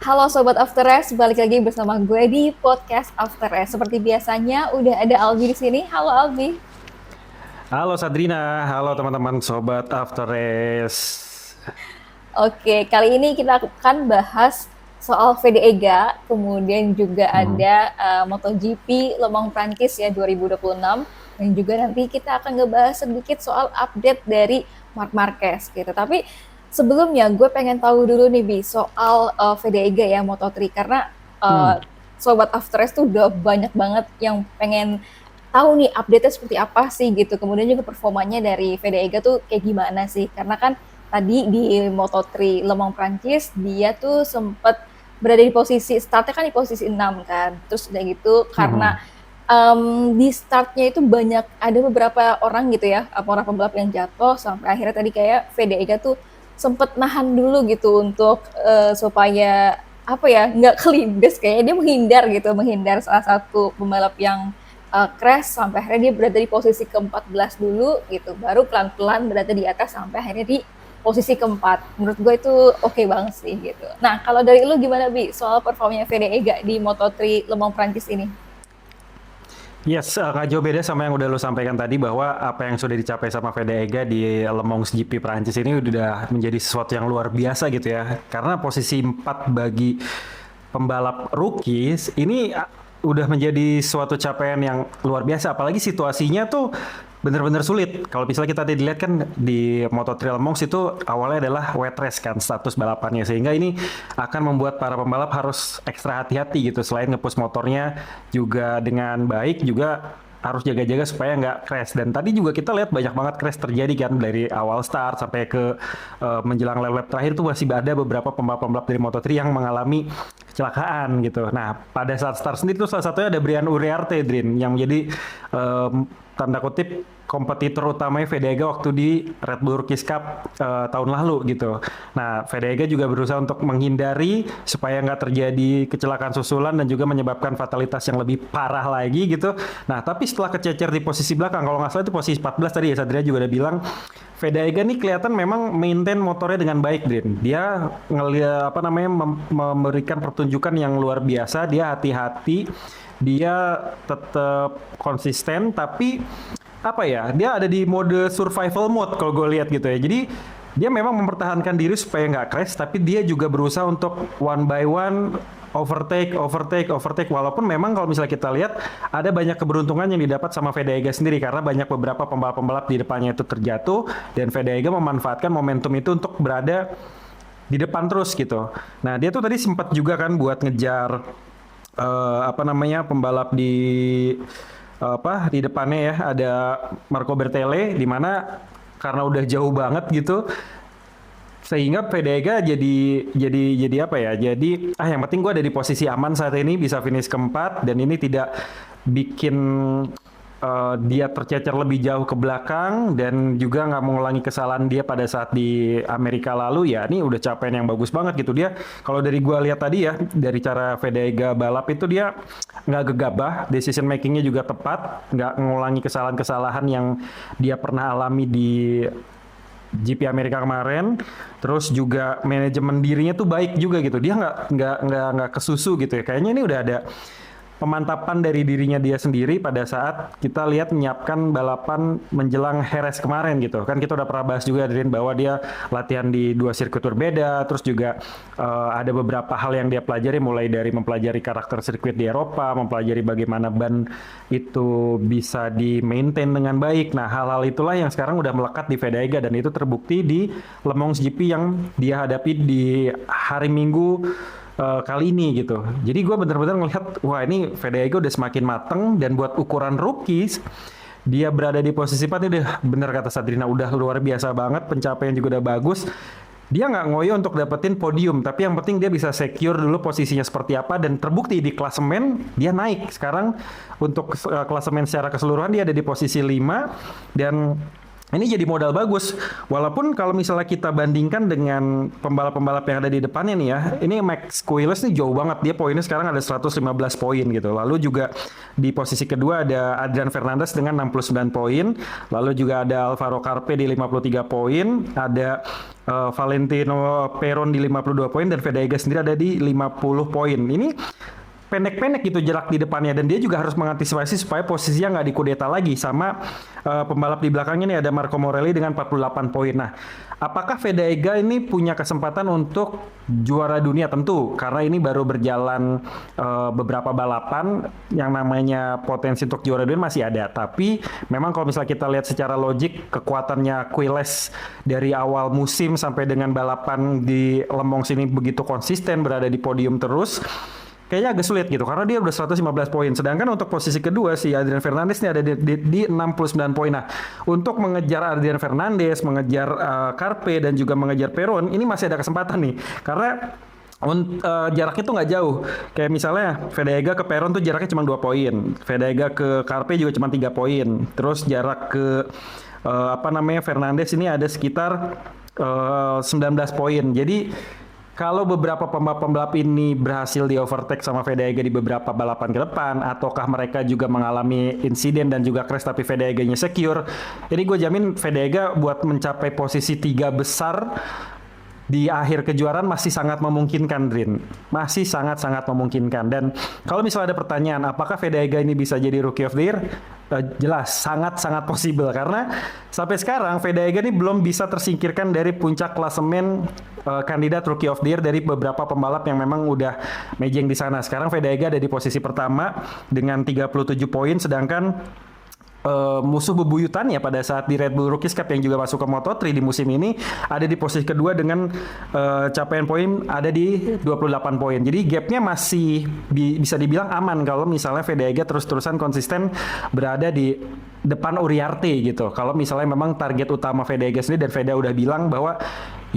Halo Sobat After Rest, balik lagi bersama gue di podcast After Rest. Seperti biasanya, udah ada Albi di sini. Halo Albi. Halo Sadrina, halo teman-teman sobat After Race. Oke, kali ini kita akan bahas soal VDEGA, kemudian juga Hmm. ada MotoGP Le Mans Prancis ya 2026, dan juga nanti kita akan ngebahas sedikit soal update dari Marc Marquez gitu. Tapi sebelumnya gue pengen tahu dulu nih Bi soal VDEGA ya Moto3 karena uh, Hmm. sobat After Rest tuh udah banyak banget yang pengen tahu nih update-nya seperti apa sih gitu. Kemudian juga performanya dari VDEGA tuh kayak gimana sih? Karena kan tadi di Moto3 Le Mans Prancis dia tuh sempet berada di posisi startnya kan di posisi 6 kan. Terus udah gitu karena Hmm. di startnya itu banyak ada beberapa orang gitu ya, para pembalap yang jatuh sampai akhirnya tadi kayak VDEGA tuh sempet nahan dulu gitu untuk supaya apa ya nggak kelindes kayaknya dia menghindar salah satu pembalap yang crash sampai akhirnya dia berada di posisi ke-14 dulu gitu, baru pelan-pelan berada di atas sampai akhirnya di posisi keempat. Menurut gue itu oke banget sih gitu. Nah kalau dari lu gimana Bi soal performanya VDEGA di Moto3 Le Mans Prancis ini? Yes, nggak jauh beda sama yang udah lo sampaikan tadi bahwa apa yang sudah dicapai sama Vega di Le Mans GP Prancis ini udah menjadi sesuatu yang luar biasa gitu ya. Karena posisi 4 bagi pembalap rookies ini udah menjadi suatu capaian yang luar biasa. Apalagi situasinya tuh benar-benar sulit. Kalau misalnya kita dilihat kan di Moto3 Le Mans itu awalnya adalah wet race kan status balapannya. Sehingga ini akan membuat para pembalap harus ekstra hati-hati gitu. Selain nge-push motornya juga dengan baik, juga harus jaga-jaga supaya nggak crash. Dan tadi juga kita lihat banyak banget crash terjadi kan dari awal start sampai ke menjelang lap-lap terakhir tuh masih ada beberapa pembalap-pembalap dari Moto3 yang mengalami kecelakaan gitu. Nah, pada saat start sendiri tuh salah satunya ada Brian Uriarte, Drin, yang menjadi tanda kutip kompetitor utamanya Vega waktu di Red Bull Rookies Cup tahun lalu gitu. Nah, Vega juga berusaha untuk menghindari supaya nggak terjadi kecelakaan susulan dan juga menyebabkan fatalitas yang lebih parah lagi gitu. Nah, tapi setelah kececer di posisi belakang, kalau nggak salah itu posisi 14 tadi ya, Sadria juga udah bilang, Vega nih kelihatan memang maintain motornya dengan baik, Drin. Dia ngelihat apa namanya memberikan pertunjukan yang luar biasa. Dia hati-hati, dia tetap konsisten, tapi apa ya? Dia ada di mode survival mode kalau gue lihat gitu ya. Jadi dia memang mempertahankan diri supaya nggak crash, tapi dia juga berusaha untuk one by one overtake. Walaupun memang kalau misalnya kita lihat ada banyak keberuntungan yang didapat sama Vega sendiri karena banyak beberapa pembalap-pembalap di depannya itu terjatuh dan Vega memanfaatkan momentum itu untuk berada di depan terus gitu. Nah dia tuh tadi sempat juga kan buat ngejar apa namanya pembalap di apa di depannya ya ada Marco Bertele di mana karena udah jauh banget gitu sehingga Vega jadi apa ya? Jadi yang penting gue ada di posisi aman saat ini bisa finish keempat dan ini tidak bikin dia tercecer lebih jauh ke belakang dan juga nggak mengulangi kesalahan dia pada saat di Amerika lalu ya ini udah capaian yang bagus banget gitu dia kalau dari gua lihat tadi ya dari cara Vega balap itu dia nggak gegabah decision makingnya juga tepat nggak mengulangi kesalahan-kesalahan yang dia pernah alami di GP Amerika kemarin, terus juga manajemen dirinya tuh baik juga gitu. Dia nggak kesusu gitu ya. Kayaknya ini udah ada pemantapan dari dirinya dia sendiri pada saat kita lihat menyiapkan balapan menjelang Jerez kemarin gitu. Kan kita udah pernah bahas juga Adrian bahwa dia latihan di dua sirkuit berbeda, terus juga ada beberapa hal yang dia pelajari mulai dari mempelajari karakter sirkuit di Eropa, mempelajari bagaimana ban itu bisa di maintain dengan baik. Nah, hal-hal itulah yang sekarang udah melekat di Vega dan itu terbukti di Le Mans GP yang dia hadapi di hari Minggu kali ini gitu. Jadi gue bener-bener ngelihat, wah ini Vega udah semakin mateng dan buat ukuran rookies, dia berada di posisi 4 ini udah bener kata Sadrina, udah luar biasa banget, pencapaian juga udah bagus. Dia nggak ngoyo untuk dapetin podium, tapi yang penting dia bisa secure dulu posisinya seperti apa dan terbukti di klasemen dia naik. Sekarang untuk klasemen secara keseluruhan dia ada di posisi 5 dan Ini jadi modal bagus. Walaupun kalau misalnya kita bandingkan dengan pembalap-pembalap yang ada di depannya nih ya, ini Max Quiles nih jauh banget. Dia poinnya sekarang ada 115 poin gitu. Lalu juga di posisi kedua ada Adrian Fernandez dengan 69 poin. Lalu juga ada Alvaro Carpe di 53 poin. Ada Valentino Peron di 52 poin. Dan Vega sendiri ada di 50 poin. Ini pendek-pendek gitu jarak di depannya, dan dia juga harus mengantisipasi supaya posisinya nggak dikudeta lagi sama pembalap di belakangnya nih, ada Marco Morelli dengan 48 poin. Nah, apakah Vega ini punya kesempatan untuk juara dunia? Tentu, karena ini baru berjalan beberapa balapan, yang namanya potensi untuk juara dunia masih ada. Tapi memang kalau misalnya kita lihat secara logik, kekuatannya Quiles dari awal musim sampai dengan balapan di Le Mans ini begitu konsisten berada di podium terus, kayaknya agak sulit gitu karena dia udah 115 poin. Sedangkan untuk posisi kedua si Adrian Fernandez ini ada di 69 poin. Nah, untuk mengejar Adrian Fernandez, mengejar Carpe dan juga mengejar Peron, ini masih ada kesempatan nih. Karena jaraknya tuh nggak jauh. Kayak misalnya Vega ke Peron tuh jaraknya cuma 2 poin. Vega ke Carpe juga cuma 3 poin. Terus jarak ke Fernandez ini ada sekitar 19 poin. Jadi kalau beberapa pembalap ini berhasil di overtake sama Vega di beberapa balapan ke depan, ataukah mereka juga mengalami insiden dan juga crash tapi Vega-nya secure, jadi gue jamin Vega buat mencapai posisi 3 besar di akhir kejuaraan masih sangat memungkinkan, Drin. Masih sangat-sangat memungkinkan. Dan kalau misalnya ada pertanyaan, apakah Vega ini bisa jadi Rookie of the Year? Jelas, sangat-sangat possible. Karena sampai sekarang Vega ini belum bisa tersingkirkan dari puncak klasemen kandidat Rookie of the Year dari beberapa pembalap yang memang udah mejeng di sana. Sekarang Vega ada di posisi pertama dengan 37 poin, sedangkan musuh bebuyutannya pada saat di Red Bull Rookies Cup yang juga masuk ke Moto3 di musim ini ada di posisi kedua dengan capaian poin ada di 28 poin. Jadi gapnya masih bisa dibilang aman kalau misalnya Vega terus-terusan konsisten berada di depan Uriarte gitu. Kalau misalnya memang target utama Vega sendiri, dan Vega udah bilang bahwa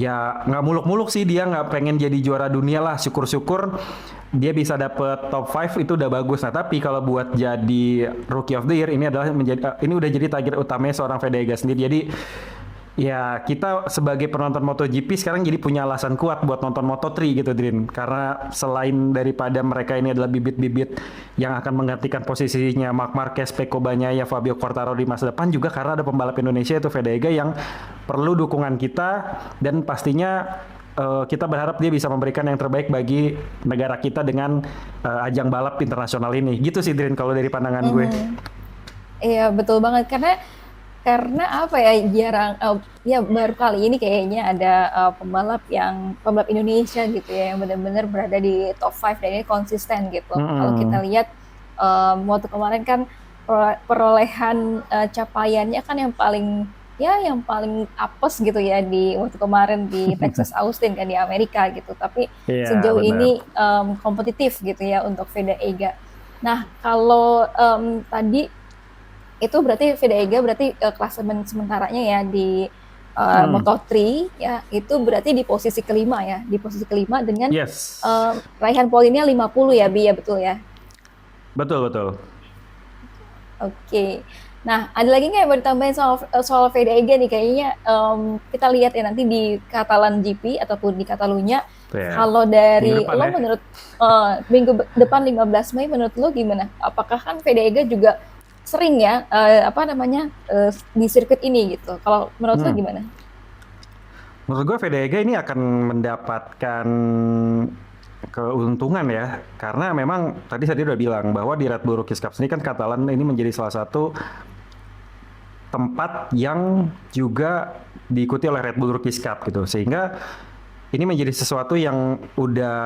ya nggak muluk-muluk sih, dia nggak pengen jadi juara dunia lah, syukur-syukur dia bisa dapet top 5 itu udah bagus. Nah, tapi kalau buat jadi Rookie of the Year ini adalah ini udah jadi target utamanya seorang Vega sendiri. Jadi ya kita sebagai penonton MotoGP sekarang jadi punya alasan kuat buat nonton Moto3 gitu, Drin. Karena selain daripada mereka ini adalah bibit-bibit yang akan menggantikan posisinya Marc Marquez, Pecco Bagnaia, Fabio Quartararo di masa depan, juga karena ada pembalap Indonesia itu Vega yang perlu dukungan kita, dan pastinya kita berharap dia bisa memberikan yang terbaik bagi negara kita dengan ajang balap internasional ini. Gitu sih, Drin, kalau dari pandangan gue. Iya, betul banget. Karena apa ya, jarang ya baru kali ini kayaknya ada pembalap Indonesia gitu ya yang benar-benar berada di top 5 dan ini konsisten gitu. Kalau kita lihat waktu kemarin kan perolehan capaiannya kan yang paling apes gitu ya di waktu kemarin di Texas Austin kan di Amerika gitu. Tapi sejauh ini kompetitif gitu ya untuk Vega. Nah, kalau tadi itu berarti Vega klasemen sementaranya ya di Moto3 ya, itu berarti di posisi kelima ya, dengan raihan poinnya 50 ya, Bi, ya, betul ya? Betul. Oke. Nah, ada lagi nggak yang mau ditambahin soal Vega nih? Kayaknya kita lihat ya nanti di Catalan GP ataupun di Catalunya. Kalau dari lo menurut minggu depan 15 Mei menurut lo gimana? Apakah kan Vega juga sering ya di sirkuit ini gitu? Kalau menurut lo gimana? Menurut gue Vega ini akan mendapatkan keuntungan ya, karena memang tadi saya udah bilang bahwa di Red Bull Rookies Cup ini kan Catalan ini menjadi salah satu tempat yang juga diikuti oleh Red Bull Rookies Cup gitu, sehingga ini menjadi sesuatu yang udah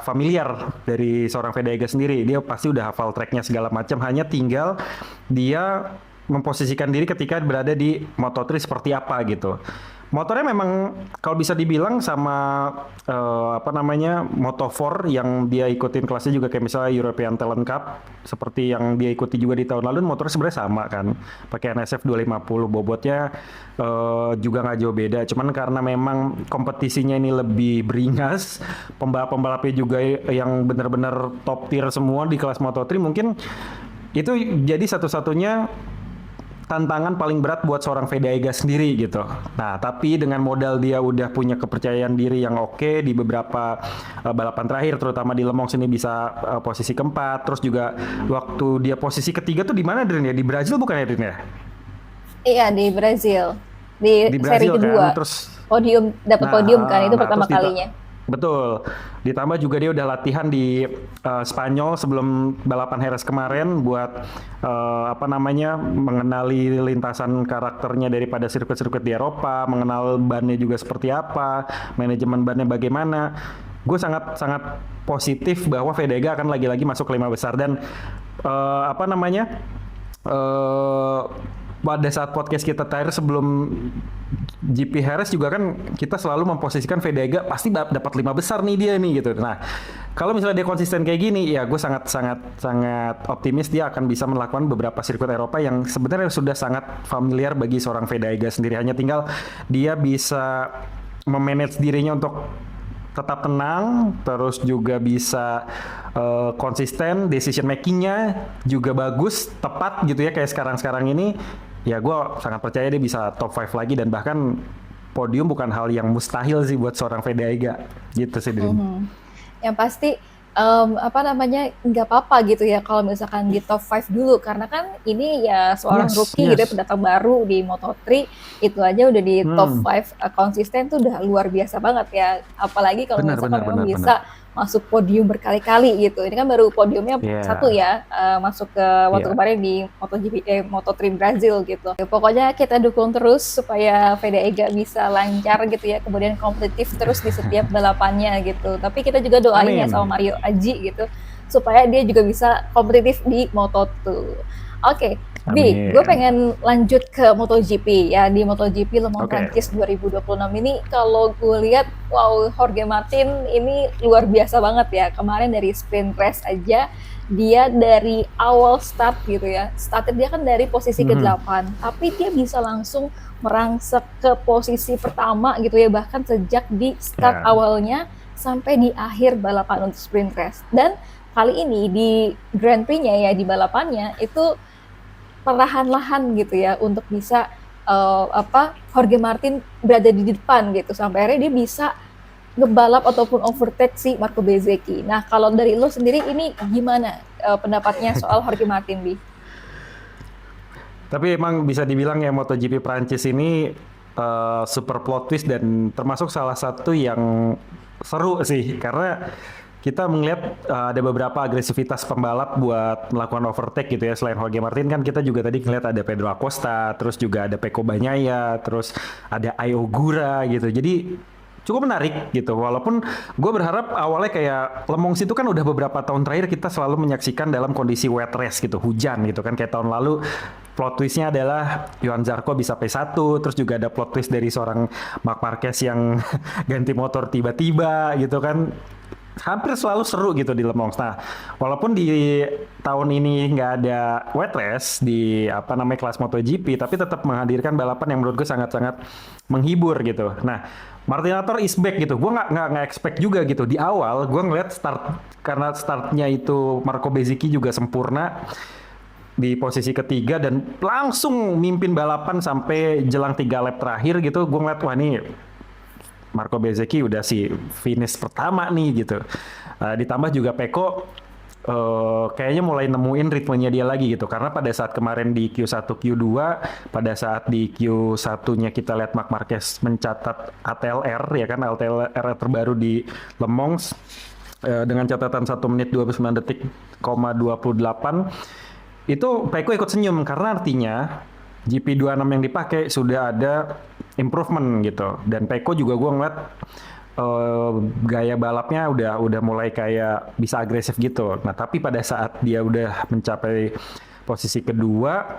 familiar dari seorang Vega sendiri. Dia pasti udah hafal tracknya segala macam, hanya tinggal dia memposisikan diri ketika berada di Moto3 seperti apa gitu. Motornya memang kalau bisa dibilang sama Moto4 yang dia ikutin kelasnya juga kayak misalnya European Talent Cup seperti yang dia ikuti juga di tahun lalu, motornya sebenarnya sama kan, pakai NSF 250, bobotnya juga nggak jauh beda, cuman karena memang kompetisinya ini lebih beringas, pembalap-pembalapnya juga yang benar-benar top tier semua di kelas Moto3, mungkin itu jadi satu-satunya tantangan paling berat buat seorang Vega sendiri gitu. Nah, tapi dengan modal dia udah punya kepercayaan diri yang oke di beberapa balapan terakhir, terutama di Le Mans ini bisa posisi keempat. Terus juga waktu dia posisi ketiga tuh di mana Drin ya? Di Brazil bukan ya Drin ya? Iya di Brazil di Di seri Brazil kan, kedua terus dapat nah, podium kan itu nah pertama terus kalinya. betul. Ditambah juga dia udah latihan di Spanyol sebelum balapan Jerez kemarin buat apa namanya mengenali lintasan karakternya daripada sirkuit-sirkuit di Eropa, mengenal bannya juga seperti apa, manajemen bannya bagaimana. Gue sangat sangat positif bahwa Vega akan lagi-lagi masuk ke 5 besar dan apa namanya eh pada saat podcast kita terakhir sebelum GP Harris juga kan kita selalu memposisikan Vega pasti dapat 5 besar nih dia nih gitu. Nah, kalau misalnya dia konsisten kayak gini, ya gue sangat sangat sangat optimis dia akan bisa melakukan beberapa sirkuit Eropa yang sebenarnya sudah sangat familiar bagi seorang Vega sendiri. Hanya tinggal dia bisa memanage dirinya untuk tetap tenang, terus juga bisa konsisten, decision makingnya juga bagus, tepat gitu ya kayak sekarang-sekarang ini. Ya gue sangat percaya dia bisa top 5 lagi dan bahkan podium bukan hal yang mustahil sih buat seorang Vega gitu sih Drin. Yang pasti apa namanya nggak apa-apa gitu ya kalau misalkan di top 5 dulu karena kan ini ya seorang Yes, rookie gitu ya, yes. pendatang baru di Moto3 itu aja udah di top 5 konsisten tuh udah luar biasa banget ya apalagi kalau Benar, misalkan benar, memang benar, benar. bisa masuk podium berkali-kali gitu ini kan baru podiumnya satu Iya, ya masuk ke waktu iya. kemarin di MotoGP Moto3 Brazil gitu pokoknya kita dukung terus supaya Vega bisa lancar gitu ya kemudian kompetitif terus di setiap balapannya gitu tapi kita juga doain ya Amin. sama Mario Aji gitu supaya dia juga bisa kompetitif di Moto2. Oke, Bi, gue Amin. pengen lanjut ke MotoGP ya di MotoGP Le Mans Oke. Prancis 2026 ini kalau gue lihat wow Jorge Martin ini luar biasa banget ya kemarin dari sprint race aja dia dari awal start gitu ya startnya dia kan dari posisi ke-8 tapi dia bisa langsung merangsek ke posisi pertama gitu ya bahkan sejak di start Ya. awalnya sampai di akhir balapan untuk sprint race dan kali ini di Grand Prix-nya ya di balapannya itu perlahan-lahan gitu ya untuk bisa Jorge Martin berada di depan gitu sampai akhirnya dia bisa ngebalap ataupun overtake si Marco Bezzecchi. Nah kalau dari lo sendiri ini gimana pendapatnya soal Jorge Martin, Bi? Tapi emang bisa dibilang ya MotoGP Prancis ini super plot twist dan termasuk salah satu yang seru sih karena kita melihat ada beberapa agresivitas pembalap buat melakukan overtake gitu ya selain Jorge Martin kan kita juga tadi ngeliat ada Pedro Acosta, terus juga ada Pecco Bagnaia, terus ada Ai Ogura gitu. Jadi cukup menarik gitu. Walaupun gue berharap awalnya kayak Le Mans itu kan udah beberapa tahun terakhir kita selalu menyaksikan dalam kondisi wet race gitu, hujan gitu kan kayak tahun lalu plot twistnya adalah Johan Zarco bisa P1, terus juga ada plot twist dari seorang Marc Marquez yang ganti motor tiba-tiba gitu kan. Hampir selalu seru gitu di Le Mans. Nah, walaupun di tahun ini nggak ada wet race di apa namanya kelas MotoGP, tapi tetap menghadirkan balapan yang menurut gue sangat-sangat menghibur gitu. Nah, Martinator is back gitu. Gue nggak expect juga gitu. Di awal gue ngeliat karena startnya itu Marco Bezzecchi juga sempurna di posisi ketiga dan langsung mimpin balapan sampai jelang 3 lap terakhir gitu. Gue ngeliat wah nih Marco Bezzecchi udah sih finish pertama nih gitu. Ditambah juga Pecco kayaknya mulai nemuin ritmenya dia lagi gitu. Karena pada saat kemarin di Q1, Q2, pada saat di Q1-nya kita lihat Marc Marquez mencatat ATLR ya kan ATLR terbaru di Le Mans dengan catatan 1 menit 29 detik, 28 itu Pecco ikut senyum karena artinya GP26 yang dipakai sudah ada improvement gitu dan Pecco juga gue ngeliat gaya balapnya udah mulai kayak bisa agresif gitu. Nah tapi pada saat dia udah mencapai posisi kedua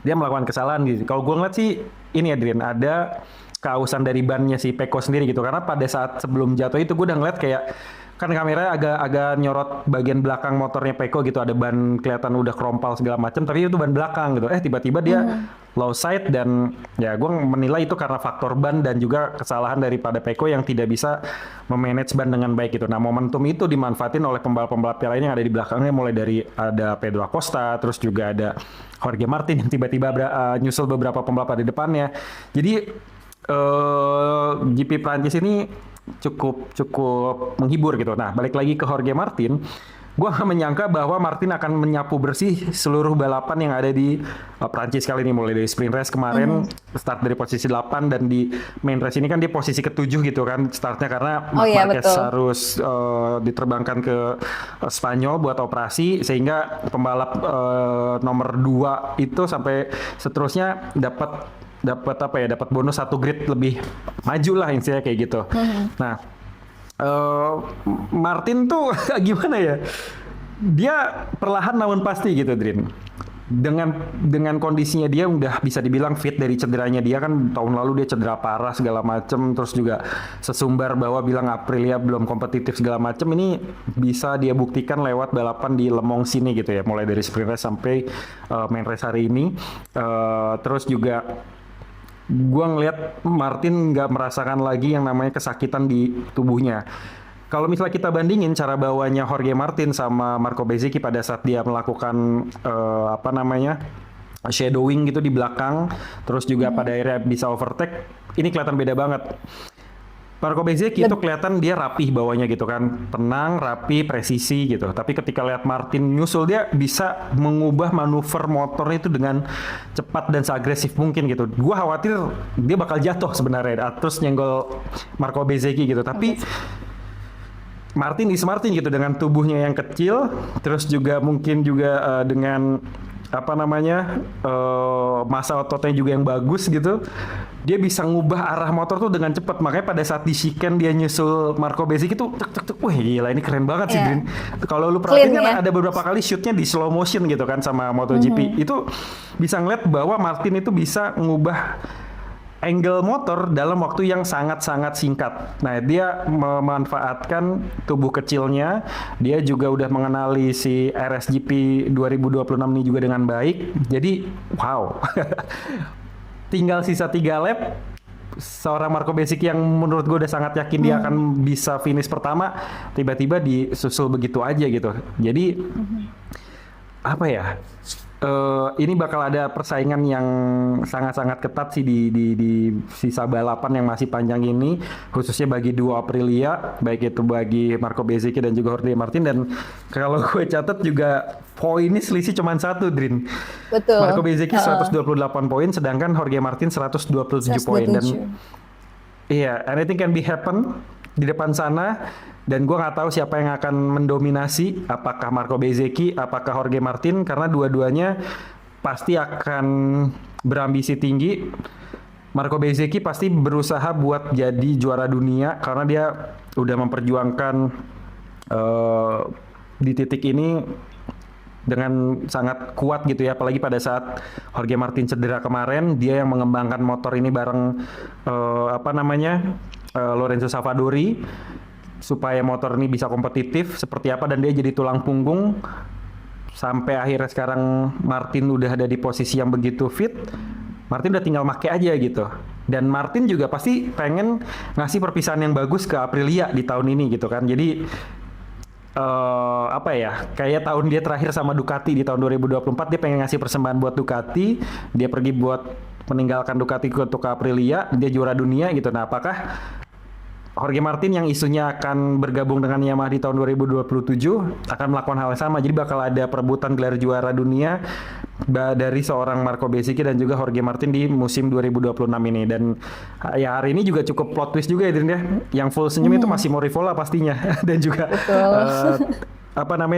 dia melakukan kesalahan gitu. Kalau gue ngeliat sih ini Adrian ada keausan dari bannya si Pecco sendiri gitu karena pada saat sebelum jatuh itu gue udah ngeliat kayak kan kameranya agak nyorot bagian belakang motornya Peko gitu, ada ban kelihatan udah kerompal segala macam, tapi itu ban belakang gitu. Tiba-tiba dia low side, dan ya gue menilai itu karena faktor ban dan juga kesalahan daripada Peko yang tidak bisa memanage ban dengan baik gitu. Nah, momentum itu dimanfaatin oleh pembalap-pembalap yang lain yang ada di belakangnya, mulai dari ada Pedro Acosta, terus juga ada Jorge Martin yang tiba-tiba nyusul beberapa pembalap di depannya. Jadi GP Prancis ini cukup menghibur gitu. Nah, balik lagi ke Jorge Martin, gue gak menyangka bahwa Martin akan menyapu bersih seluruh balapan yang ada di Prancis kali ini, mulai dari sprint race kemarin start dari posisi 8, dan di main race ini kan dia posisi ke-7 gitu kan startnya, karena Marquez harus diterbangkan ke Spanyol buat operasi, sehingga pembalap nomor 2 itu sampai seterusnya dapat bonus 1 grid lebih maju lah, intinya kayak gitu. Nah, Martin tuh gimana ya? Dia perlahan namun pasti gitu, Drin. Dengan kondisinya dia udah bisa dibilang fit dari cederanya dia, kan tahun lalu dia cedera parah segala macem, terus juga sesumbar bahwa bilang Aprilia belum kompetitif segala macem. Ini bisa dia buktikan lewat balapan di Le Mans sini gitu ya, mulai dari sprint race sampai main race hari ini. Terus juga gue ngelihat Martin nggak merasakan lagi yang namanya kesakitan di tubuhnya. Kalau misalnya kita bandingin cara bawanya Jorge Martin sama Marco Bezzecchi pada saat dia melakukan shadowing gitu di belakang, terus juga pada akhirnya bisa overtake, ini kelihatan beda banget. Marco Bezzecchi itu kelihatan dia rapih bawanya gitu kan, tenang, rapi, presisi gitu. Tapi ketika lihat Martin nyusul, dia bisa mengubah manuver motornya itu dengan cepat dan seagresif mungkin gitu. Gua khawatir dia bakal jatuh sebenarnya, terus nyenggol Marco Bezzecchi gitu. Tapi Martin gitu dengan tubuhnya yang kecil, terus juga mungkin juga dengan masa ototnya juga yang bagus gitu, dia bisa ngubah arah motor tuh dengan cepat. Makanya pada saat di chicane dia nyusul Marco Bezzecchi tuh wah gila, ini keren banget sih, Drin. Kalau lu perhatiin kan ada beberapa kali shootnya di slow motion gitu kan sama MotoGP, itu bisa ngeliat bahwa Martin itu bisa ngubah angle motor dalam waktu yang sangat-sangat singkat. Nah, dia memanfaatkan tubuh kecilnya. Dia juga udah mengenali si RSGP 2026 ini juga dengan baik. Jadi, wow. Tinggal sisa 3 lap, seorang Marco Bezzecchi yang menurut gue udah sangat yakin dia akan bisa finish pertama, tiba-tiba disusul begitu aja gitu. Jadi, apa ya? Ini bakal ada persaingan yang sangat-sangat ketat sih di sisa balapan yang masih panjang ini, khususnya bagi dua Aprilia, baik itu bagi Marco Bezzecchi dan juga Jorge Martin. Dan kalau gue catat juga poinnya selisih cuma 1, Drin. Betul. Marco Bezzecchi 128 poin, sedangkan Jorge Martin 127 poin. Dan iya, anything can be happen di depan sana. Dan gue nggak tahu siapa yang akan mendominasi, apakah Marco Bezzecchi, apakah Jorge Martin, karena dua-duanya pasti akan berambisi tinggi. Marco Bezzecchi pasti berusaha buat jadi juara dunia karena dia udah memperjuangkan di titik ini dengan sangat kuat gitu ya, apalagi pada saat Jorge Martin cedera kemarin, dia yang mengembangkan motor ini bareng Lorenzo Savadori supaya motor ini bisa kompetitif seperti apa, dan dia jadi tulang punggung sampai akhirnya sekarang Martin udah ada di posisi yang begitu fit. Martin udah tinggal make aja gitu. Dan Martin juga pasti pengen ngasih perpisahan yang bagus ke Aprilia di tahun ini gitu kan. Jadi kayak tahun dia terakhir sama Ducati di tahun 2024, dia pengen ngasih persembahan buat Ducati, dia pergi buat meninggalkan Ducati untuk Aprilia, dia juara dunia gitu. Nah, apakah Jorge Martin yang isunya akan bergabung dengan Yamaha di tahun 2027 akan melakukan hal yang sama? Jadi bakal ada perebutan gelar juara dunia dari seorang Marco Bezzecchi dan juga Jorge Martin di musim 2026 ini. Dan ya hari ini juga cukup plot twist juga ya, Drin ya. Yang full senyum itu masih Morivola pastinya dan juga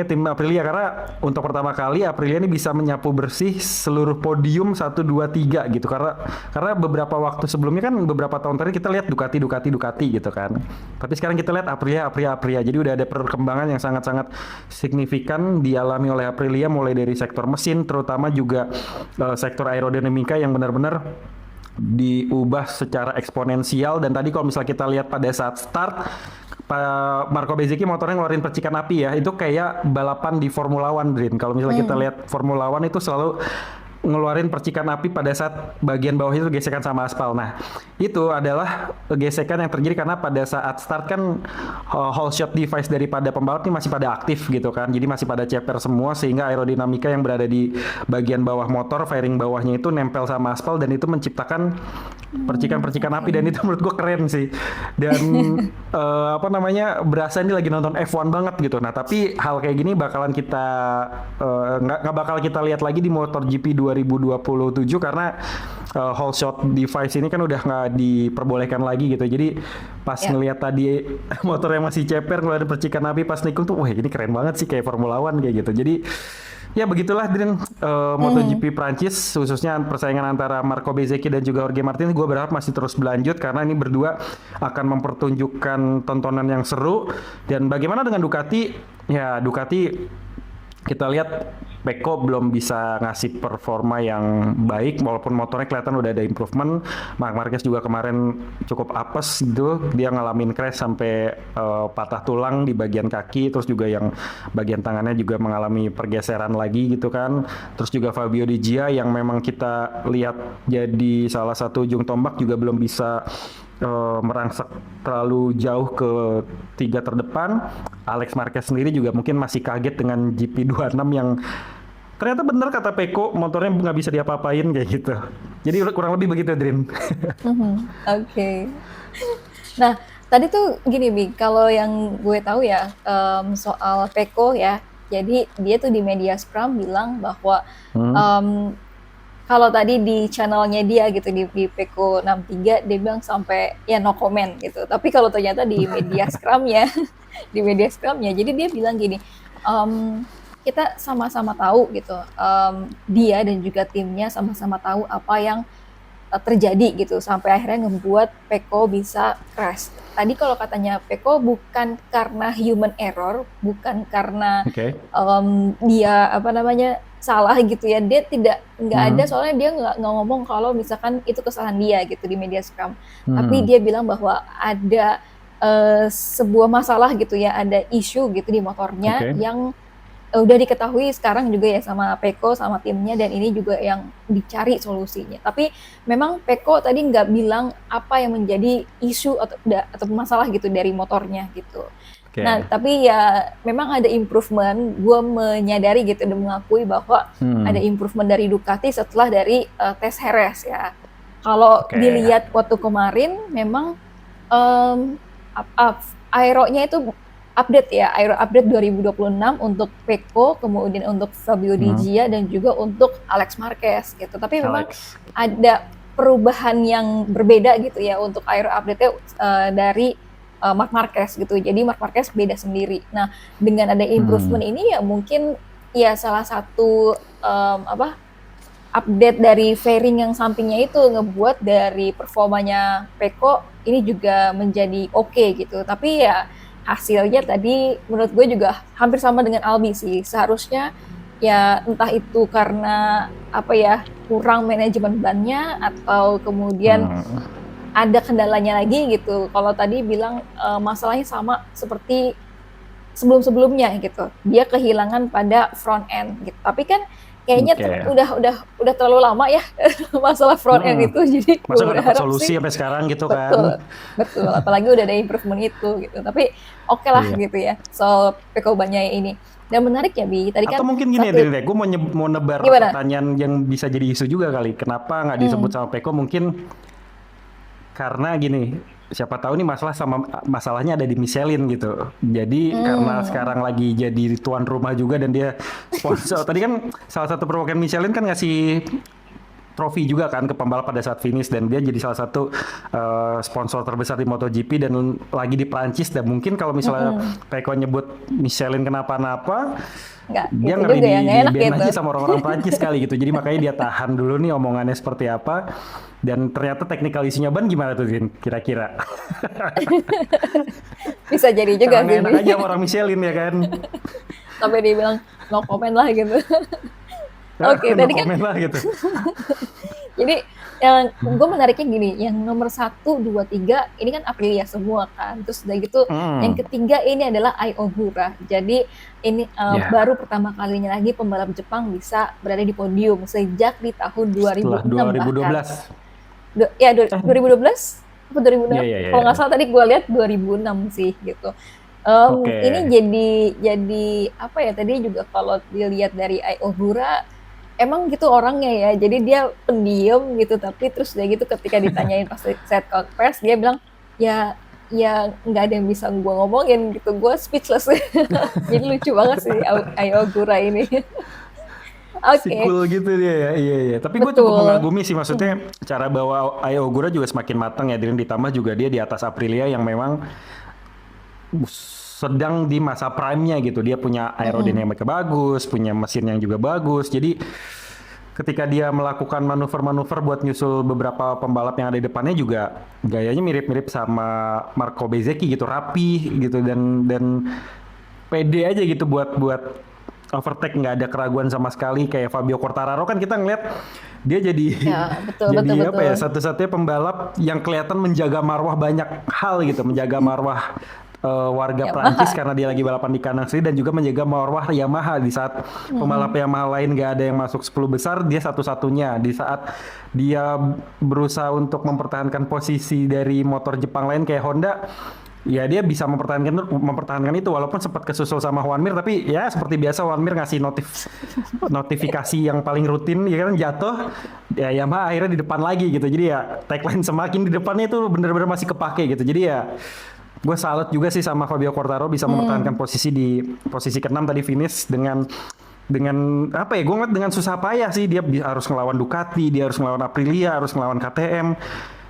tim Aprilia, karena untuk pertama kali Aprilia ini bisa menyapu bersih seluruh podium 1, 2, 3 gitu, karena beberapa waktu sebelumnya kan, beberapa tahun tadi kita lihat Ducati gitu kan, tapi sekarang kita lihat Aprilia, jadi udah ada perkembangan yang sangat-sangat signifikan dialami oleh Aprilia, mulai dari sektor mesin, terutama juga sektor aerodinamika yang benar-benar diubah secara eksponensial. Dan tadi kalau misalnya kita lihat pada saat start, Marco Bezzecchi motornya ngeluarin percikan api ya, itu kayak balapan di Formula One, Drin. Kalau misalnya kita lihat Formula One itu selalu ngeluarin percikan api pada saat bagian bawah itu gesekan sama aspal. Nah, itu adalah gesekan yang terjadi karena pada saat start kan whole shot device daripada pembalap ini masih pada aktif gitu kan. Jadi masih pada ceper semua sehingga aerodinamika yang berada di bagian bawah motor, fairing bawahnya itu nempel sama aspal dan itu menciptakan percikan-percikan api dan itu menurut gue keren sih. Dan apa namanya, berasa ini lagi nonton F1 banget gitu. Nah, tapi hal kayak gini bakalan kita nggak bakal kita lihat lagi di MotoGP 2027 karena whole shot device ini kan udah nggak diperbolehkan lagi gitu. Jadi pas ngelihat tadi motornya masih ceper ngeluarin percikan api pas nikung tuh, wah ini keren banget sih kayak Formula One kayak gitu. Jadi ya begitulah Drin, MotoGP Prancis khususnya persaingan antara Marco Bezzecchi dan juga Jorge Martin. Gue berharap masih terus berlanjut karena ini berdua akan mempertunjukkan tontonan yang seru. Dan bagaimana dengan Ducati? Ya Ducati kita lihat Pecco belum bisa ngasih performa yang baik walaupun motornya kelihatan udah ada improvement. Marc Marquez juga kemarin cukup apes gitu, dia ngalamin crash sampai patah tulang di bagian kaki, terus juga yang bagian tangannya juga mengalami pergeseran lagi gitu kan. Terus juga Fabio Di Gia yang memang kita lihat jadi salah satu ujung tombak juga belum bisa merangsek terlalu jauh ke tiga terdepan. Alex Marquez sendiri juga mungkin masih kaget dengan GP26 yang ternyata benar kata Pecco, motornya nggak bisa diapa-apain kayak gitu. Jadi kurang lebih begitu, Drin. Oke. Nah, tadi tuh gini, Bi, kalau yang gue tahu ya, soal Pecco ya, jadi dia tuh di media Scrum bilang bahwa kalau tadi di channelnya dia gitu di Pecco 63 dia bilang sampai ya no comment gitu. Tapi kalau ternyata di media Scrum-nya jadi dia bilang gini, kita sama-sama tahu gitu, dia dan juga timnya sama-sama tahu apa yang terjadi gitu sampai akhirnya ngebuat Pecco bisa crash. Tadi kalau katanya Pecco bukan karena human error, bukan karena dia apa namanya salah gitu ya, dia nggak ada, soalnya dia nggak ngomong kalau misalkan itu kesalahan dia gitu di media Scrum. Tapi dia bilang bahwa ada sebuah masalah gitu ya, ada isu gitu di motornya yang udah diketahui sekarang juga ya sama Pecco sama timnya, dan ini juga yang dicari solusinya. Tapi memang Pecco tadi nggak bilang apa yang menjadi isu atau masalah gitu dari motornya gitu. Nah, tapi ya memang ada improvement. Gue menyadari gitu dan mengakui bahwa ada improvement dari Ducati setelah dari tes Jerez ya. Kalau dilihat waktu kemarin memang aeronya itu update ya, aero update 2026 untuk Pecco, kemudian untuk Fabio Di Gia dan juga untuk Alex Marquez gitu. Tapi memang ada perubahan yang berbeda gitu ya untuk aero update-nya dari Marc Marquez gitu. Jadi Marc Marquez beda sendiri. Nah, dengan ada improvement ini ya mungkin ya salah satu update dari fairing yang sampingnya itu ngebuat dari performanya Pecco ini juga menjadi oke gitu. Tapi ya hasilnya tadi menurut gue juga hampir sama dengan Albi sih. Seharusnya ya entah itu karena apa ya, kurang manajemen bannya atau kemudian ada kendalanya lagi gitu. Kalau tadi bilang masalahnya sama seperti sebelum-sebelumnya gitu. Dia kehilangan pada front end gitu. Tapi kan kayaknya udah terlalu lama ya masalah front end itu, jadi masa nggak dapat solusi sampai sekarang gitu kan. Betul, apalagi udah ada improvement itu gitu. Tapi oke lah gitu ya soal Pecco Bagnaia ini. Dan menarik ya Bi, tadi kan atau mungkin gini ya, gue mau nebar pertanyaan yang bisa jadi isu juga kali. Kenapa nggak disebut sama Pecco? Mungkin karena gini, siapa tahu nih masalahnya ada di Michelin gitu. Jadi karena sekarang lagi jadi tuan rumah juga dan dia sponsor. Tadi kan salah satu perwakilan Michelin kan ngasih trofi juga kan ke pembalap pada saat finish, dan dia jadi salah satu sponsor terbesar di MotoGP dan lagi di Prancis. Dan mungkin kalau misalnya Pecco nyebut Michelin kenapa-napa, dia ngeri di ban aja sama orang-orang Prancis kali gitu. Jadi makanya dia tahan dulu nih omongannya seperti apa. Dan ternyata technical isunya ban gimana tuh Din, kira-kira? Bisa jadi juga sih. Karena enak aja orang Michelin ya kan. Sampai dia bilang no comment lah gitu. Oke, tadi kan. Lah, gitu. Jadi yang gue menariknya gini, yang nomor 1, 2, 3 ini kan Aprilia semua kan. Terus udah gitu, yang Hmm, ketiga ini adalah Ai Ogura. Jadi ini ya baru pertama kalinya lagi pembalap Jepang bisa berada di podium sejak di tahun setelah 2006 bahkan. 2012. Ya Eh, 2012 apa 2006? iya iya iya. Kalau nggak Iya. salah tadi gue lihat 2006 sih gitu. Oke. Ini jadi apa ya, tadi juga kalau dilihat dari Ai Ogura emang gitu orangnya ya, jadi dia pendiam gitu, tapi terus dia gitu ketika ditanyain pas saat conference dia bilang ya ya nggak ada yang bisa gue ngomongin gitu, gue speechless. Jadi lucu banget sih Ai Ogura ini. Si Oke. cool gitu dia ya, iya iya. Tapi gue cukup Betul. mengagumi sih, maksudnya Hmm. cara bawa Ayo Ogura juga semakin matang ya, dan ditambah juga dia di atas Aprilia yang memang sedang di masa prime-nya gitu. Dia punya Mm-mm. aerodinamika bagus, punya mesin yang juga bagus. Jadi ketika dia melakukan manuver-manuver buat nyusul beberapa pembalap yang ada di depannya juga gayanya mirip-mirip sama Marco Bezzecchi gitu, rapi gitu dan pede aja gitu buat buat overtake, nggak ada keraguan sama sekali. Kayak Fabio Quartararo kan kita ngeliat dia jadi Ya, betul betul jadi apa betul. ya, satu-satunya pembalap yang kelihatan menjaga marwah banyak hal gitu, menjaga marwah warga Prancis Yamaha. karena dia lagi balapan di kandang sendiri, dan juga menjaga marwah Yamaha di saat pembalap Mm-mm. Yamaha lain nggak ada yang masuk 10 besar, dia satu-satunya. Di saat dia berusaha untuk mempertahankan posisi dari motor Jepang lain kayak Honda, ya dia bisa mempertahankan itu walaupun sempat kesusul sama Juan Mir, tapi ya seperti biasa Juan Mir ngasih notifikasi yang paling rutin ya kan, jatuh ya Yamaha akhirnya di depan lagi gitu. Jadi ya tagline semakin di depannya itu bener-bener masih kepake gitu. Jadi ya gue salut juga sih sama Fabio Quartararo bisa mempertahankan Hmm. posisi di posisi ke-6 tadi, finish dengan apa ya, gue ngeliat dengan susah payah sih. Dia harus ngelawan Ducati, dia harus ngelawan Aprilia, harus ngelawan KTM,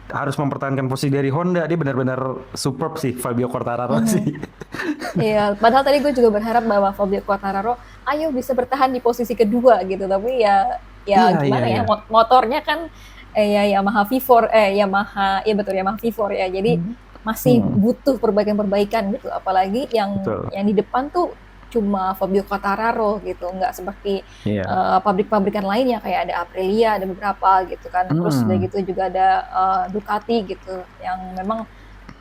harus mempertahankan posisi dari Honda. Dia benar-benar superb sih Fabio Quartararo Mhm. sih. Iya, padahal tadi gue juga berharap bahwa Fabio Quartararo, ayo bisa bertahan di posisi kedua gitu. Tapi ya Iya iya gimana ya, iya. motornya kan ya Yamaha V4, Yamaha, ya betul Yamaha V4 ya. Jadi masih Hmm, butuh perbaikan-perbaikan gitu. Apalagi betul. yang di depan tuh cuma Fabio Quartararo gitu, nggak seperti Iya. pabrik-pabrikan lainnya kayak ada Aprilia, ada beberapa gitu kan. Terus udah Hmm, gitu juga ada Ducati gitu, yang memang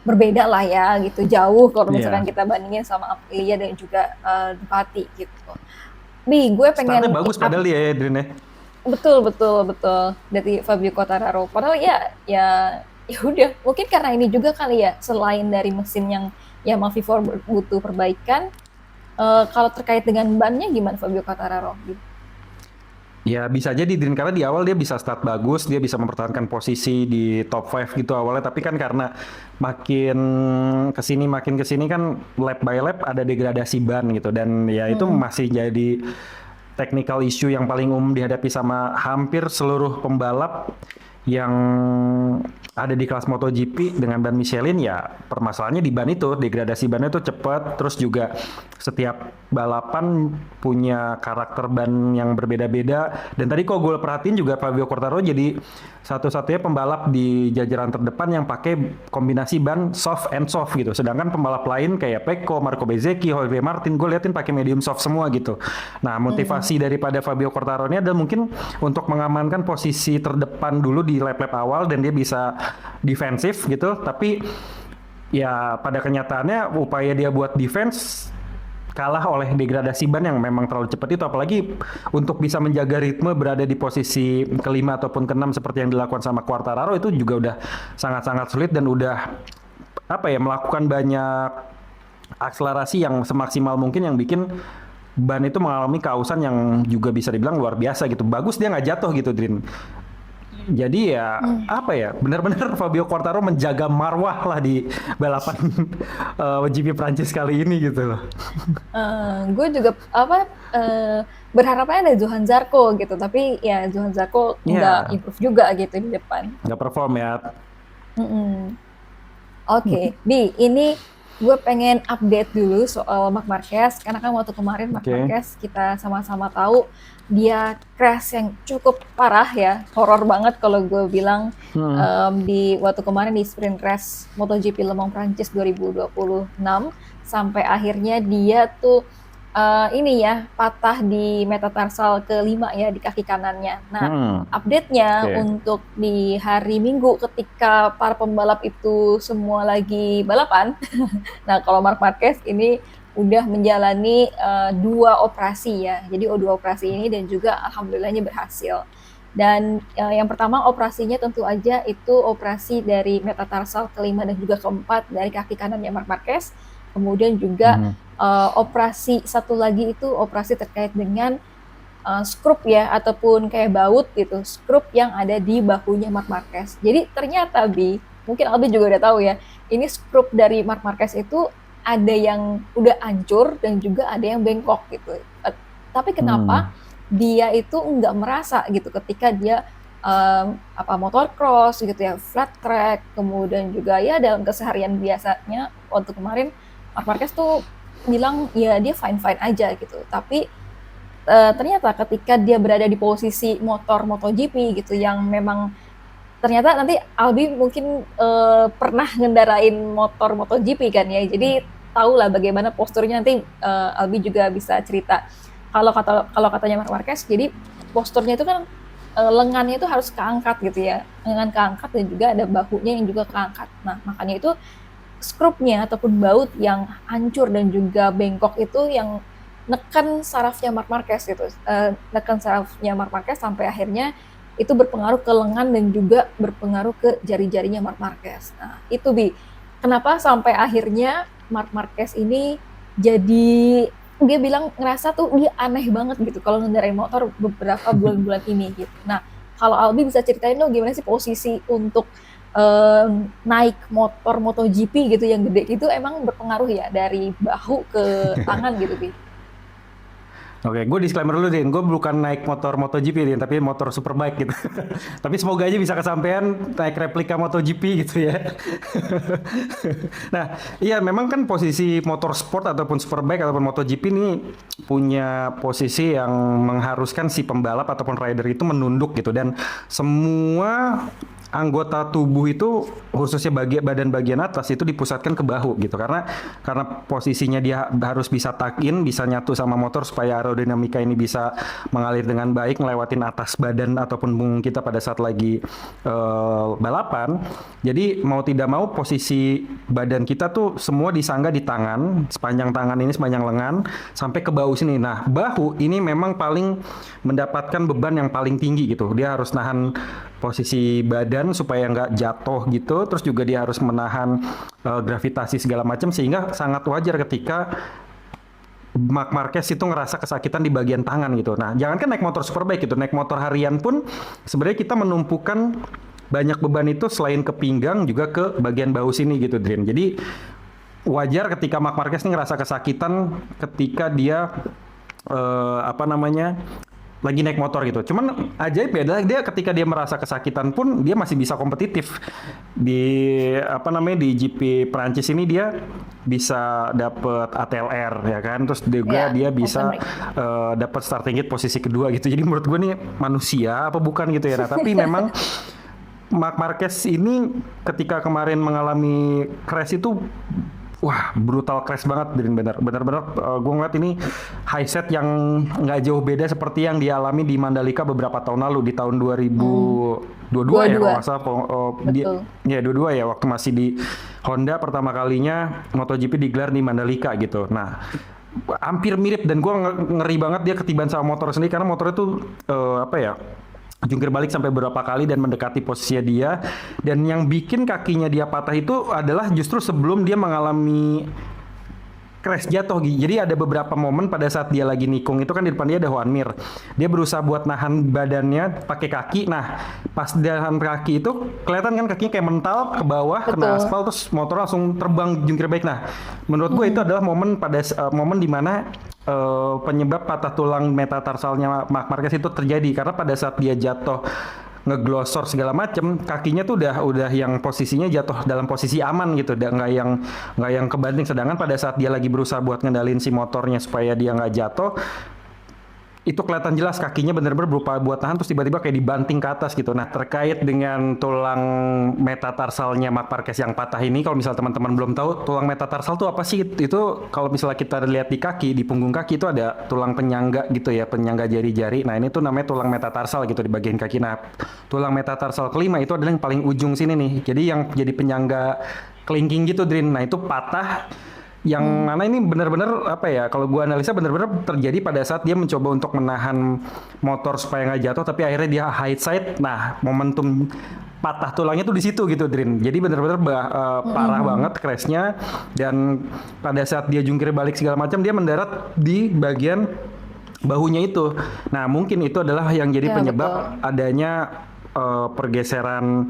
berbeda lah ya gitu, jauh kalau misalkan iya. kita bandingin sama Aprilia dan juga Ducati gitu. Bi, gue Startnya pengen bagus padahal dia ya, Edrin ya. betul betul betul dari Fabio Quartararo. Padahal ya ya udah, mungkin karena ini juga kali ya, selain dari mesin yang Yamaha V4 butuh perbaikan, kalau terkait dengan bannya gimana Fabio Quartararo? Ya bisa jadi Edrin, karena di awal dia bisa start bagus, dia bisa mempertahankan posisi di top 5 gitu awalnya, tapi kan karena makin makin kesini kan lap by lap ada degradasi ban gitu, dan ya itu Mm-mm. masih jadi technical issue yang paling umum dihadapi sama hampir seluruh pembalap yang ada di kelas MotoGP dengan ban Michelin. Ya permasalahannya di ban itu, degradasi bannya itu cepat, terus juga setiap balapan punya karakter ban yang berbeda-beda. Dan tadi kok gue perhatiin juga Fabio Quartararo jadi satu-satunya pembalap di jajaran terdepan yang pakai kombinasi ban soft and soft gitu, sedangkan pembalap lain kayak Pecco, Marco Bezzecchi, Jorge Martin gue liatin pakai medium soft semua gitu. Nah, Mm. motivasi daripada Fabio Quartararo ini adalah mungkin untuk mengamankan posisi terdepan dulu di lap-lap awal, dan dia bisa defensif gitu. Tapi ya pada kenyataannya upaya dia buat defense kalah oleh degradasi ban yang memang terlalu cepat itu, apalagi untuk bisa menjaga ritme berada di posisi kelima ataupun keenam seperti yang dilakukan sama Quartararo, itu juga udah sangat-sangat sulit, dan udah apa ya, melakukan banyak akselerasi yang semaksimal mungkin yang bikin ban itu mengalami kausan yang juga bisa dibilang luar biasa gitu. Bagus dia nggak jatuh gitu, Drin. Jadi ya apa ya, benar-benar Fabio Quartararo menjaga marwah lah di balapan GP Prancis kali ini gitu loh. Gue juga apa berharapnya ada Johan Zarco gitu, tapi ya Johan Zarco nggak Iya, improve juga gitu di depan. nggak perform ya. Mm-mm. Oke, Bi, ini gue pengen update dulu soal Marc Marquez, karena kan waktu kemarin Marc Oke. Marquez kita sama-sama tahu dia crash yang cukup parah ya, horor banget kalau gue bilang, Hmm. di waktu kemarin di sprint race MotoGP Le Mans Prancis 2026, sampai akhirnya dia tuh ini ya, patah di metatarsal kelima ya, di kaki kanannya. Nah, Hmm, update-nya oke. untuk di hari Minggu ketika para pembalap itu semua lagi balapan. Nah, kalau Marc Marquez ini udah menjalani 2 operasi ya. Jadi 2 operasi ini dan juga alhamdulillahnya berhasil. Dan yang pertama operasinya tentu aja itu operasi dari metatarsal kelima dan juga keempat dari kaki kanannya Marc Marquez. Kemudian juga Mhm. operasi satu lagi itu operasi terkait dengan skrup ya ataupun kayak baut gitu, skrup yang ada di bahunya Marc Marquez. Jadi ternyata Bi, mungkin Albi juga udah tahu ya, ini skrup dari Marc Marquez itu ada yang udah hancur dan juga ada yang bengkok gitu. Tapi Hmm. kenapa dia itu nggak merasa gitu ketika dia apa motocross gitu ya, flat track, kemudian juga ya dalam keseharian biasanya waktu kemarin Marc Marquez tuh bilang ya dia fine fine aja gitu. Tapi ternyata ketika dia berada di posisi motor MotoGP gitu yang memang ternyata nanti Albi mungkin pernah ngendarain motor MotoGP kan ya, jadi tahulah bagaimana posturnya nanti Albi juga bisa cerita. Kalau katanya Marc Marquez, jadi posturnya itu kan lengannya itu harus keangkat gitu ya, lengan keangkat dan juga ada bahunya yang juga keangkat. Nah makanya itu skrupnya ataupun baut yang hancur dan juga bengkok itu yang neken sarafnya Marc Marquez gitu, neken sarafnya Marc Marquez sampai akhirnya itu berpengaruh ke lengan dan juga berpengaruh ke jari-jarinya Marc Marquez. Nah itu Bi, kenapa sampai akhirnya Marc Marquez ini jadi dia bilang ngerasa tuh dia aneh banget gitu kalau ngendarain motor beberapa bulan-bulan ini gitu. Nah kalau Albi bisa ceritain dong gimana sih posisi untuk naik motor MotoGP gitu yang gede gitu emang berpengaruh ya dari bahu ke tangan gitu, Bi? Oke, gue disclaimer dulu Din, gue bukan naik motor MotoGP Din, tapi motor superbike gitu. Tapi semoga aja bisa kesampaian naik replika MotoGP gitu ya. Nah, iya memang kan posisi motorsport ataupun superbike ataupun MotoGP ini punya posisi yang mengharuskan si pembalap ataupun rider itu menunduk gitu dan semua anggota tubuh itu khususnya badan bagian atas itu dipusatkan ke bahu gitu karena posisinya dia harus bisa tuck in, bisa nyatu sama motor supaya aerodinamika ini bisa mengalir dengan baik ngelewatin atas badan ataupun punggung kita pada saat lagi balapan. Jadi mau tidak mau posisi badan kita tuh semua disangga di tangan, sepanjang tangan ini sepanjang lengan sampai ke bahu sini. Nah, bahu ini memang paling mendapatkan beban yang paling tinggi gitu. Dia harus nahan posisi badan supaya nggak jatuh gitu, terus juga dia harus menahan gravitasi segala macam sehingga sangat wajar ketika Marc Marquez itu ngerasa kesakitan di bagian tangan gitu. Nah, jangan kan naik motor superbike gitu, naik motor harian pun sebenarnya kita menumpukan banyak beban itu selain ke pinggang juga ke bagian bahu sini gitu, Drin. Jadi wajar ketika Marc Marquez ini ngerasa kesakitan ketika dia apa namanya lagi naik motor gitu. Cuman ajaib ya adalah dia ketika dia merasa kesakitan pun dia masih bisa kompetitif di apa namanya di GP Prancis ini dia bisa dapet ATLR ya kan. Terus juga Ya, dia open bisa mic. dapat starting gate posisi kedua gitu. Jadi menurut gue nih manusia apa bukan gitu ya. Nah, tapi memang Marc Marquez ini ketika kemarin mengalami crash itu wah brutal crash banget benar-benar gue ngeliat ini high set yang nggak jauh beda seperti yang dialami di Mandalika beberapa tahun lalu di tahun Hmm, 2022 ya kalau dua-dua, nggak salah dia betul. ya 22 ya waktu masih di Honda pertama kalinya MotoGP digelar di Mandalika gitu. Nah hampir mirip dan gue ngeri banget dia ketiban sama motor sendiri karena motor itu apa ya jungkir balik sampai beberapa kali dan mendekati posisinya dia dan yang bikin kakinya dia patah itu adalah justru sebelum dia mengalami crash jatuh. Jadi ada beberapa momen pada saat dia lagi nikung itu kan di depan dia ada Juan Mir. Dia berusaha buat nahan badannya pakai kaki. Nah, pas dia nahan kaki itu kelihatan kan kakinya kayak mental ke bawah kena Betul. aspal terus motor langsung terbang jungkir balik. Nah, menurut gue itu Mm-mm. adalah momen di mana penyebab patah tulang metatarsalnya Marc Marquez itu terjadi karena pada saat dia jatuh ngeglosor segala macem kakinya tuh udah yang posisinya jatuh dalam posisi aman gitu nggak yang kebanting sedangkan pada saat dia lagi berusaha buat ngendalin si motornya supaya dia nggak jatuh itu kelihatan jelas kakinya benar-benar berupa buat tahan terus tiba-tiba kayak dibanting ke atas gitu. Nah, terkait dengan tulang metatarsalnya Marc Marquez yang patah ini, kalau misal teman-teman belum tahu, tulang metatarsal itu apa sih? Itu kalau misalnya kita lihat di kaki, di punggung kaki itu ada tulang penyangga gitu ya, penyangga jari-jari. Nah, ini tuh namanya tulang metatarsal gitu di bagian kaki. Nah, tulang metatarsal kelima itu adalah yang paling ujung sini nih. Jadi yang jadi penyangga kelingking gitu, Drin. Nah, itu patah yang mana ini benar-benar apa ya, kalau gua analisa benar-benar terjadi pada saat dia mencoba untuk menahan motor supaya nggak jatuh tapi akhirnya dia high side. Nah, momentum patah tulangnya tuh di situ gitu, Drin. Jadi benar-benar parah banget crashnya, dan pada saat dia jungkir balik segala macam dia mendarat di bagian bahunya itu. Nah, mungkin itu adalah yang jadi Ya, betul. penyebab adanya pergeseran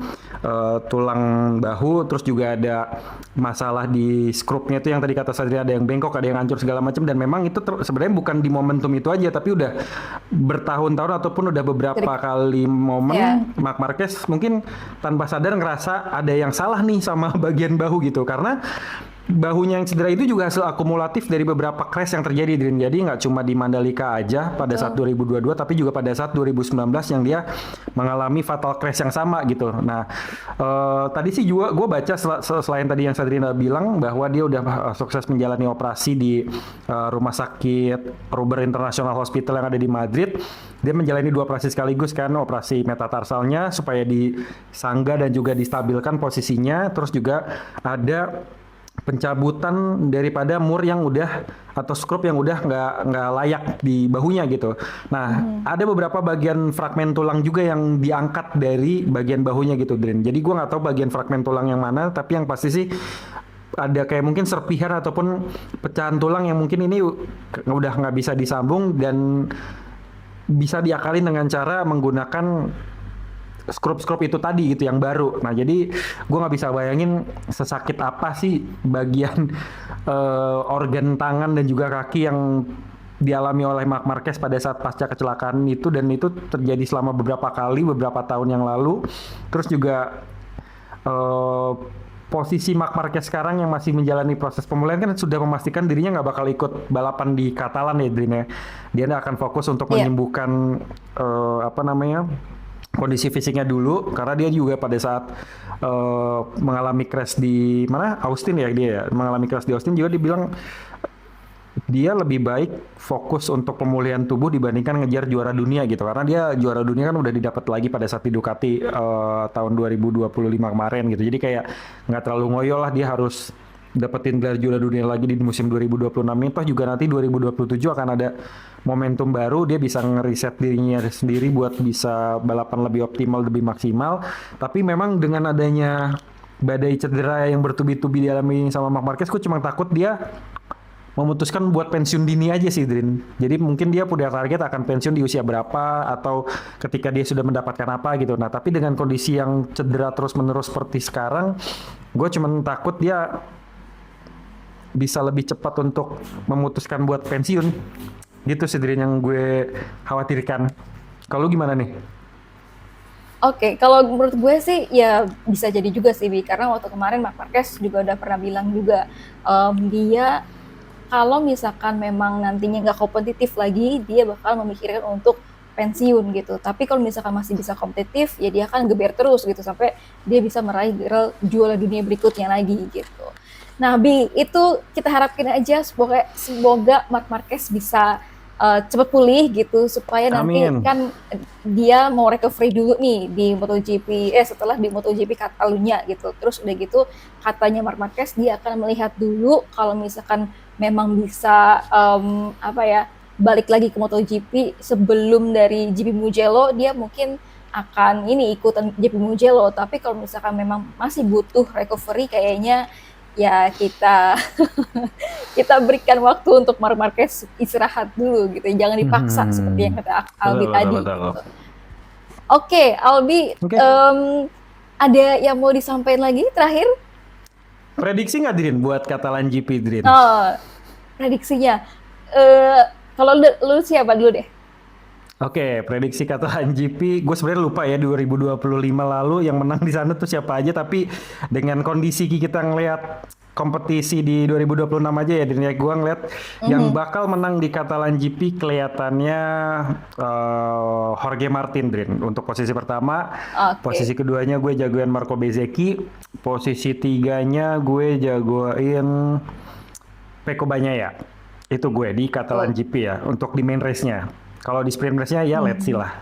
tulang bahu, terus juga ada masalah di skrupnya itu yang tadi kata Sadri, ada yang bengkok, ada yang hancur segala macam, dan memang itu sebenarnya bukan di momentum itu aja, tapi udah bertahun-tahun ataupun udah beberapa Dari kali ya, momen Marc Marquez mungkin tanpa sadar ngerasa ada yang salah nih sama bagian bahu gitu, karena bahunya yang cedera itu juga hasil akumulatif dari beberapa crash yang terjadi, Drin. Jadi nggak cuma di Mandalika aja pada saat betul. 2022, tapi juga pada saat 2019 yang dia mengalami fatal crash yang sama gitu. Nah, tadi sih juga gue baca selain tadi yang Sadrina bilang bahwa dia udah sukses menjalani operasi di rumah sakit Ruber International Hospital yang ada di Madrid. Dia menjalani 2 operasi sekaligus kan, operasi metatarsalnya supaya disangga dan juga distabilkan posisinya, terus juga ada pencabutan daripada mur yang udah atau skrup yang udah nggak layak di bahunya gitu. Nah, ada beberapa bagian fragmen tulang juga yang diangkat dari bagian bahunya gitu, Drin. Jadi gue nggak tahu bagian fragmen tulang yang mana, tapi yang pasti sih ada kayak mungkin serpihan ataupun pecahan tulang yang mungkin ini udah nggak bisa disambung dan bisa diakalin dengan cara menggunakan skrup-skrup itu tadi gitu yang baru. Nah, jadi gue nggak bisa bayangin sesakit apa sih bagian organ tangan dan juga kaki yang dialami oleh Marc Marquez pada saat pasca kecelakaan itu, dan itu terjadi selama beberapa kali beberapa tahun yang lalu. Terus juga eh, posisi Marc Marquez sekarang yang masih menjalani proses pemulihan kan sudah memastikan dirinya nggak bakal ikut balapan di Catalan ya, Drin ya. Dia akan fokus untuk Iya. menyembuhkan apa namanya, kondisi fisiknya dulu, karena dia juga pada saat mengalami crash di mana, Austin ya, dia ya mengalami crash di Austin juga dibilang dia lebih baik fokus untuk pemulihan tubuh dibandingkan ngejar juara dunia gitu, karena dia juara dunia kan udah didapat lagi pada saat di Ducati tahun 2025 kemarin gitu. Jadi kayak nggak terlalu ngoyo lah, dia harus dapetin gelar juara dunia lagi di musim 2026 ini. Toh juga nanti 2027 akan ada momentum baru, dia bisa ngeriset dirinya sendiri buat bisa balapan lebih optimal, lebih maksimal. Tapi memang dengan adanya badai cedera yang bertubi-tubi dialami sama Marc Marquez, gue cuma takut dia memutuskan buat pensiun dini aja sih, Drin. Jadi mungkin dia punya target akan pensiun di usia berapa atau ketika dia sudah mendapatkan apa gitu. Nah, tapi dengan kondisi yang cedera terus-menerus seperti sekarang, gue cuma takut dia bisa lebih cepat untuk memutuskan buat pensiun. Gitu sih, Drin, yang gue khawatirkan. Kalau lu gimana nih? Oke, kalau menurut gue sih ya bisa jadi juga sih, Bi. Karena waktu kemarin Marc Marquez juga udah pernah bilang juga, dia kalau misalkan memang nantinya nggak kompetitif lagi, dia bakal memikirkan untuk pensiun gitu. Tapi kalau misalkan masih bisa kompetitif, ya dia akan geber terus gitu sampai dia bisa meraih gelar juara dunia berikutnya lagi gitu. Nah, Bi, itu kita harapin aja semoga semoga Marc Marquez bisa cepat pulih gitu supaya nanti Amin. kan dia mau recovery dulu nih di MotoGP setelah di MotoGP Catalunya gitu. Terus udah gitu katanya Marc Marquez dia akan melihat dulu kalau misalkan memang bisa apa ya balik lagi ke MotoGP sebelum dari GP Mugello, dia mungkin akan ini ikutan GP Mugello. Tapi kalau misalkan memang masih butuh recovery kayaknya ya kita kita berikan waktu untuk Marc Marquez istirahat dulu gitu, jangan dipaksa seperti yang Hmm. kata Betul, Albi betul, tadi betul. gitu. Oke, Albi, Oke. ada yang mau disampaikan lagi terakhir? Prediksi nggak, Drin, buat Catalan GP, Drin? Oh, prediksinya. Eh, kalau lu siapa dulu deh? Oke, prediksi Catalan GP, gue sebenarnya lupa ya 2025 lalu yang menang di sana tuh siapa aja, tapi dengan kondisi kita ngelihat kompetisi di 2026 aja ya, dan ya gue ngeliat yang bakal menang di Catalan GP kelihatannya Jorge Martin, Drin. Untuk posisi pertama, posisi Oke. keduanya gue jagoin Marco Bezzecchi, posisi tiganya gue jagoin Pecco Bagnaia. Itu gue di Catalan Oh, GP ya, untuk di main race-nya. Kalau di sprint race-nya ya let's see mhm. lah.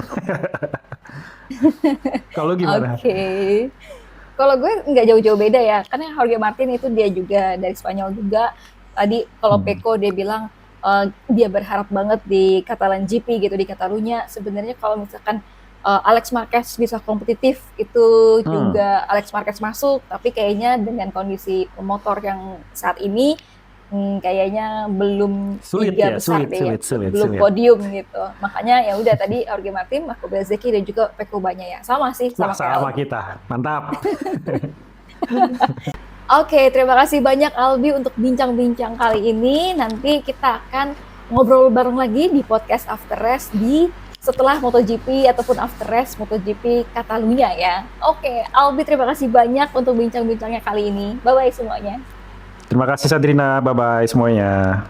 Kalau gimana? Oke. Kalau gue nggak jauh-jauh beda ya, karena Jorge Martin itu dia juga dari Spanyol juga. Tadi kalau Hmm. Peko dia bilang dia berharap banget di Catalan GP gitu di Catalunya. Sebenarnya kalau misalkan Alex Marquez bisa kompetitif itu Hmm. juga Alex Marquez masuk, tapi kayaknya dengan kondisi motor yang saat ini kayaknya belum Sulit tiga ya, besar sulit, deh ya, sulit, sulit, belum sulit. podium gitu. Makanya ya udah tadi Jorge Martin, Marco Bezzecchi dan juga Peko Bagnaia. Sama sih, Wah, sama kayak sama Albi. kita. Mantap. Oke, terima kasih banyak Albi untuk bincang-bincang kali ini. Nanti kita akan ngobrol bareng lagi di podcast After Race di setelah MotoGP ataupun After Race MotoGP Catalunya ya. Oke, Albi terima kasih banyak untuk bincang-bincangnya kali ini. Bye-bye semuanya. Terima kasih Sadrina. Bye-bye semuanya.